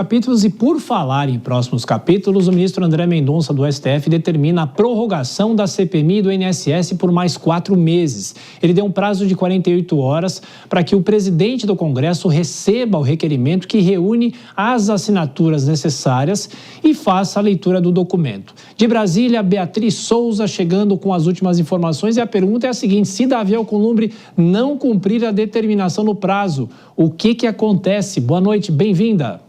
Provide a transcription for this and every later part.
Capítulos. E por falar em próximos capítulos, o ministro André Mendonça do STF determina a prorrogação da CPMI e do INSS por mais 4 meses. Ele deu um prazo de 48 horas para que o presidente do Congresso receba o requerimento que reúne as assinaturas necessárias e faça a leitura do documento. De Brasília, Beatriz Souza chegando com as últimas informações, e a pergunta é a seguinte: se Davi Alcolumbre não cumprir a determinação no prazo, o que acontece? Boa noite, bem-vinda.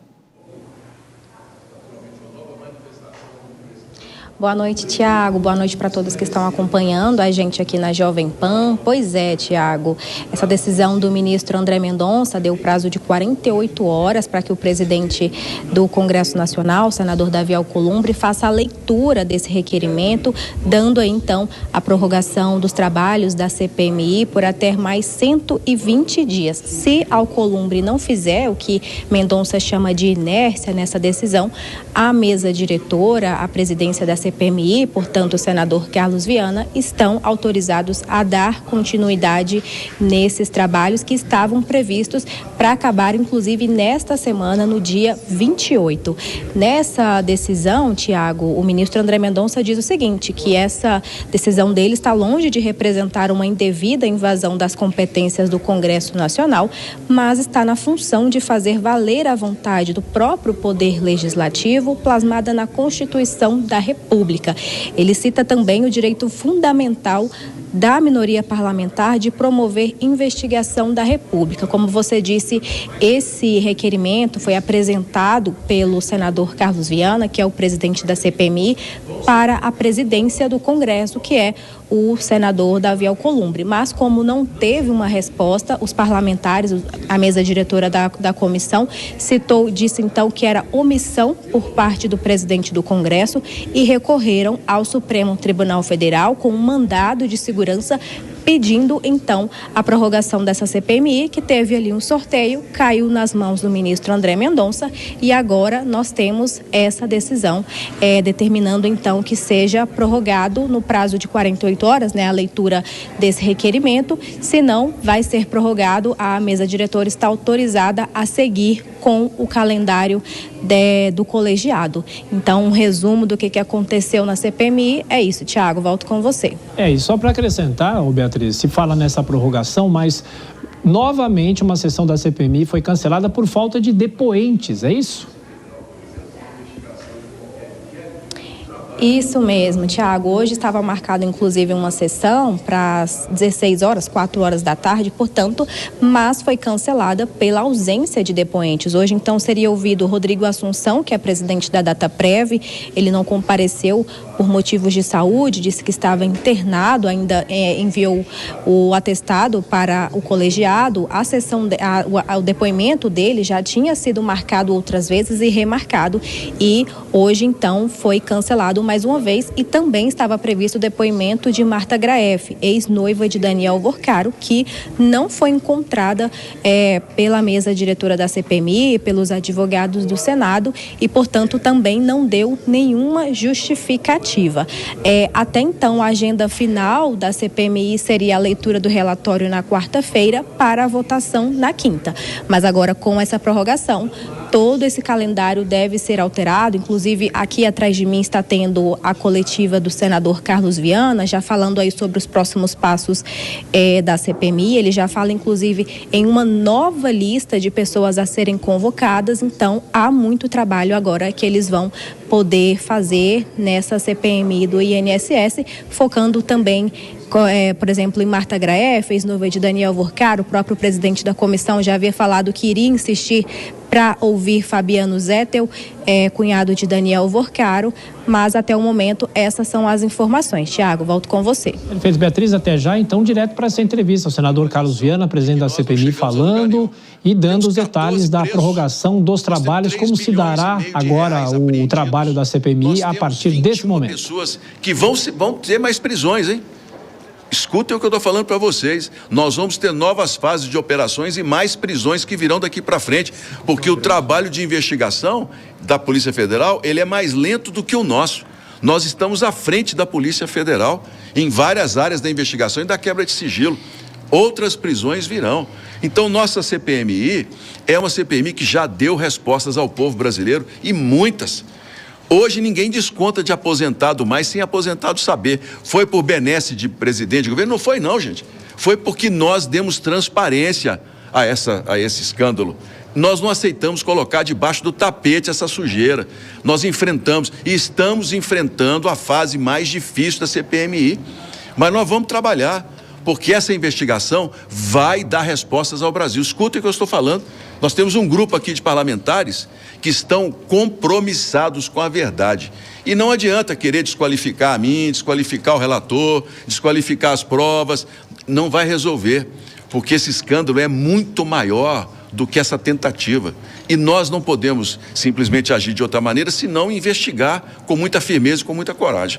Boa noite, Tiago. Boa noite para todos que estão acompanhando a gente aqui na Jovem Pan. Pois é, Tiago, essa decisão do ministro André Mendonça deu prazo de 48 horas para que o presidente do Congresso Nacional, o senador Davi Alcolumbre, faça a leitura desse requerimento, dando aí, então, a prorrogação dos trabalhos da CPMI por até mais 120 dias. Se Alcolumbre não fizer o que Mendonça chama de inércia nessa decisão, a mesa diretora, a presidência da CPMI, portanto o senador Carlos Viana, estão autorizados a dar continuidade nesses trabalhos que estavam previstos para acabar, inclusive, nesta semana, no dia 28. Nessa decisão, Tiago, o ministro André Mendonça diz o seguinte, que essa decisão dele está longe de representar uma indevida invasão das competências do Congresso Nacional, mas está na função de fazer valer a vontade do próprio Poder Legislativo, plasmada na Constituição da República. Ele cita também o direito fundamental da minoria parlamentar de promover investigação da República. Como você disse, esse requerimento foi apresentado pelo senador Carlos Viana, que é o presidente da CPMI, para a presidência do Congresso, que é o senador Davi Alcolumbre. Mas como não teve uma resposta, os parlamentares, a mesa diretora da comissão, disse então que era omissão por parte do presidente do Congresso e recorreram ao Supremo Tribunal Federal com um mandado de segurança pedindo, então, a prorrogação dessa CPMI, que teve ali um sorteio, caiu nas mãos do ministro André Mendonça e agora nós temos essa decisão determinando, então, que seja prorrogado no prazo de 48 horas, a leitura desse requerimento, senão vai ser prorrogado, a mesa diretora está autorizada a seguir com o calendário do colegiado. Então, um resumo do que aconteceu na CPMI é isso. Tiago, volto com você. E só para acrescentar, Beatriz, se fala nessa prorrogação, mas novamente uma sessão da CPMI foi cancelada por falta de depoentes, é isso? Isso mesmo, Tiago. Hoje estava marcada, inclusive, uma sessão para as 16 horas, 4 horas da tarde, portanto, mas foi cancelada pela ausência de depoentes. Hoje, então, seria ouvido o Rodrigo Assunção, que é presidente da Dataprev. Ele não compareceu por motivos de saúde, disse que estava internado, ainda enviou o atestado para o colegiado. A sessão, o depoimento dele já tinha sido marcado outras vezes e remarcado. E hoje, então, foi cancelado mais uma vez, e também estava previsto o depoimento de Marta Graeff, ex-noiva de Daniel Vorcaro, que não foi encontrada pela mesa diretora da CPMI, pelos advogados do Senado, e, portanto, também não deu nenhuma justificativa. Até então, a agenda final da CPMI seria a leitura do relatório na quarta-feira para a votação na quinta. Mas agora, com essa prorrogação, todo esse calendário deve ser alterado. Inclusive, aqui atrás de mim está tendo a coletiva do senador Carlos Viana, já falando aí sobre os próximos passos da CPMI. Ele já fala, inclusive, em uma nova lista de pessoas a serem convocadas. Então, há muito trabalho agora que eles vão poder fazer nessa CPMI do INSS, focando também, por exemplo, em Marta Graeff, ex-noiva de Daniel Vorcaro. O próprio presidente da comissão já havia falado que iria insistir para ouvir Fabiano Zettel, cunhado de Daniel Vorcaro, mas até o momento essas são as informações. Tiago, volto com você. Perfeito, Beatriz, até já. Então, direto para essa entrevista, o senador Carlos Viana, presidente da CPMI, falando e dando os detalhes da prorrogação dos trabalhos, como se dará agora o trabalho da CPMI a partir desse momento. Pessoas que vão ter mais prisões, hein? Escutem o que eu estou falando para vocês. Nós vamos ter novas fases de operações e mais prisões que virão daqui para frente, porque o trabalho de investigação da Polícia Federal, ele é mais lento do que o nosso. Nós estamos à frente da Polícia Federal em várias áreas da investigação e da quebra de sigilo. outras prisões virão. Então, nossa CPMI é uma CPMI que já deu respostas ao povo brasileiro, e muitas. Hoje ninguém desconta de aposentado mais sem aposentado saber. Foi por benesse de presidente de governo? Não foi não, gente. Foi porque nós demos transparência a esse escândalo. Nós não aceitamos colocar debaixo do tapete essa sujeira. Nós enfrentamos e estamos enfrentando a fase mais difícil da CPMI. Mas nós vamos trabalhar, porque essa investigação vai dar respostas ao Brasil. Escutem o que eu estou falando. Nós temos um grupo aqui de parlamentares que estão compromissados com a verdade. E não adianta querer desqualificar a mim, desqualificar o relator, desqualificar as provas. Não vai resolver, porque esse escândalo é muito maior do que essa tentativa. E nós não podemos simplesmente agir de outra maneira, senão investigar com muita firmeza e com muita coragem.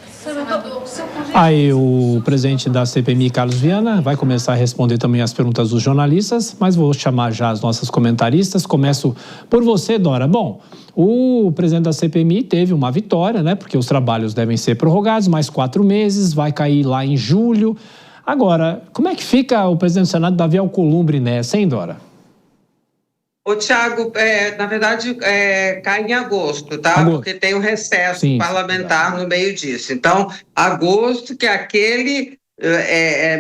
Aí o presidente da CPMI, Carlos Viana, vai começar a responder também as perguntas dos jornalistas, mas vou chamar já as nossas comentaristas. Começo por você, Dora. Bom, o presidente da CPMI teve uma vitória, né? Porque os trabalhos devem ser prorrogados, mais 4 meses, vai cair lá em julho. Agora, como é que fica o presidente do Senado, Davi Alcolumbre, nessa, hein, Dora? Ô, Tiago, na verdade, cai em agosto, tá? Agosto. Porque tem o recesso parlamentar no meio disso. Então, agosto, que é aquele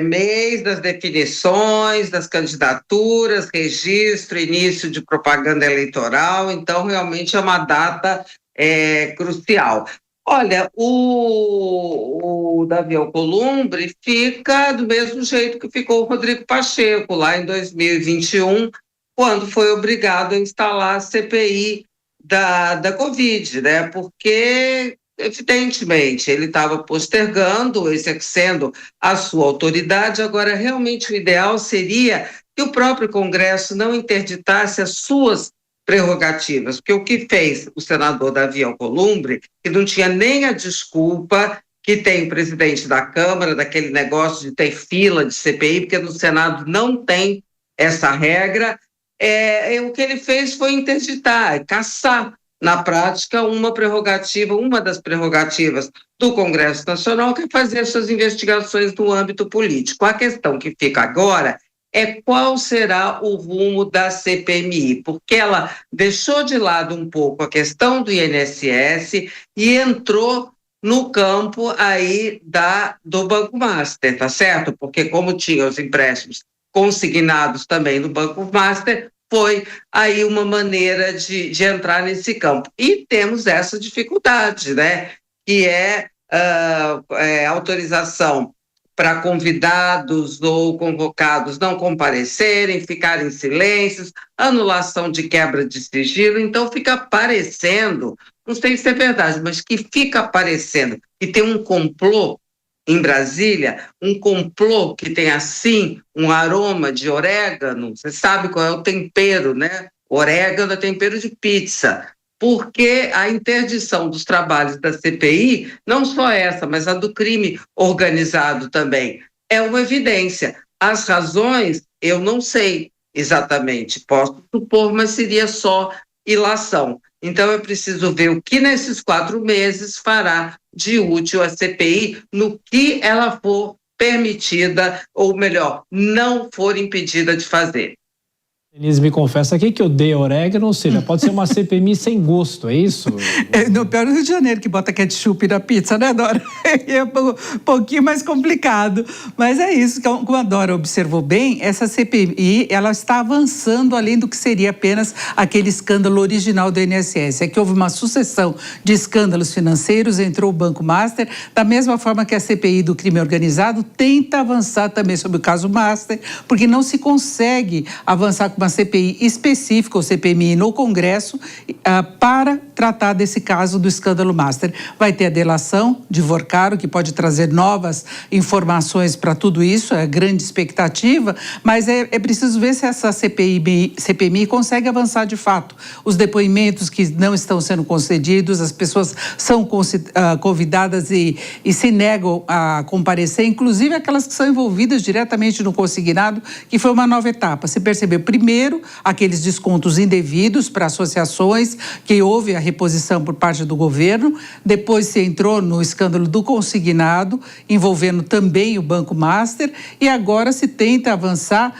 mês das definições, das candidaturas, registro, início de propaganda eleitoral. Então, realmente é uma data crucial. Olha, o Davi Alcolumbre fica do mesmo jeito que ficou o Rodrigo Pacheco, lá em 2021, quando foi obrigado a instalar a CPI da Covid, né? Porque, evidentemente, ele estava postergando, exercendo a sua autoridade. Agora, realmente, o ideal seria que o próprio Congresso não interditasse as suas prerrogativas, porque o que fez o senador Davi Alcolumbre, que não tinha nem a desculpa que tem o presidente da Câmara, daquele negócio de ter fila de CPI, porque no Senado não tem essa regra. O que ele fez foi interditar, caçar, na prática, uma das prerrogativas do Congresso Nacional, que é fazer suas investigações no âmbito político. A questão que fica agora é qual será o rumo da CPMI, porque ela deixou de lado um pouco a questão do INSS e entrou no campo aí do Banco Master, tá certo? Porque como tinha os empréstimos consignados também no Banco Master, foi aí uma maneira de entrar nesse campo. E temos essa dificuldade, né? Que é autorização para convidados ou convocados não comparecerem, ficarem em silêncios, anulação de quebra de sigilo. Então fica parecendo, não sei se é verdade, mas que fica parecendo que tem um complô em Brasília, um complô que tem, assim, um aroma de orégano. Você sabe qual é o tempero, né? Orégano é tempero de pizza. Porque a interdição dos trabalhos da CPI, não só essa, mas a do crime organizado também, é uma evidência. As razões, eu não sei exatamente, posso supor, mas seria só ilação. Então, é preciso ver o que nesses 4 meses fará de útil a CPI no que ela for permitida, ou melhor, não for impedida de fazer. Denise me confessa aqui que odeia orégano, ou seja, pode ser uma CPMI sem gosto, é isso? No pior Rio de Janeiro, que bota ketchup na pizza, né, Dora? É um pouquinho mais complicado. Mas é isso, como a Dora observou bem, essa CPMI, ela está avançando além do que seria apenas aquele escândalo original do INSS. É que houve uma sucessão de escândalos financeiros, entrou o Banco Master, da mesma forma que a CPI do crime organizado tenta avançar também sobre o caso Master, porque não se consegue avançar com uma CPI específica, ou CPMI, no Congresso, para tratar desse caso do escândalo Master. Vai ter a delação de Vorcaro, que pode trazer novas informações para tudo isso, é a grande expectativa, mas é preciso ver se essa CPMI consegue avançar de fato. Os depoimentos que não estão sendo concedidos, as pessoas são convidadas e se negam a comparecer, inclusive aquelas que são envolvidas diretamente no consignado, que foi uma nova etapa. Você percebeu, primeiro Primeiro, aqueles descontos indevidos para associações, que houve a reposição por parte do governo. Depois se entrou no escândalo do consignado, envolvendo também o Banco Master. E agora se tenta avançar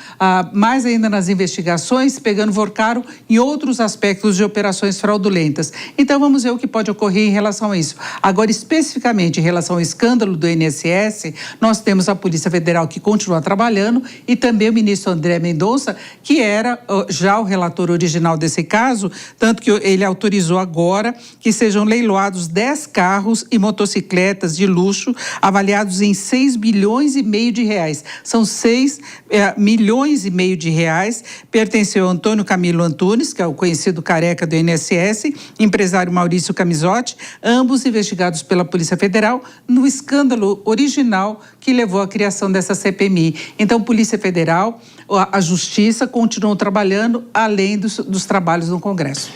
mais ainda nas investigações, pegando Vorcaro em outros aspectos de operações fraudulentas. Então, vamos ver o que pode ocorrer em relação a isso. Agora, especificamente em relação ao escândalo do INSS, nós temos a Polícia Federal que continua trabalhando e também o ministro André Mendonça, que era já o relator original desse caso, tanto que ele autorizou agora que sejam leiloados 10 carros e motocicletas de luxo avaliados em 6,5 bilhões de reais. São 6,5 milhões de reais. Pertenceu a Antônio Camilo Antunes, que é o conhecido careca do INSS, empresário Maurício Camisotti, ambos investigados pela Polícia Federal no escândalo original que levou à criação dessa CPMI. Então, Polícia Federal, a Justiça continuam trabalhando além dos trabalhos no Congresso.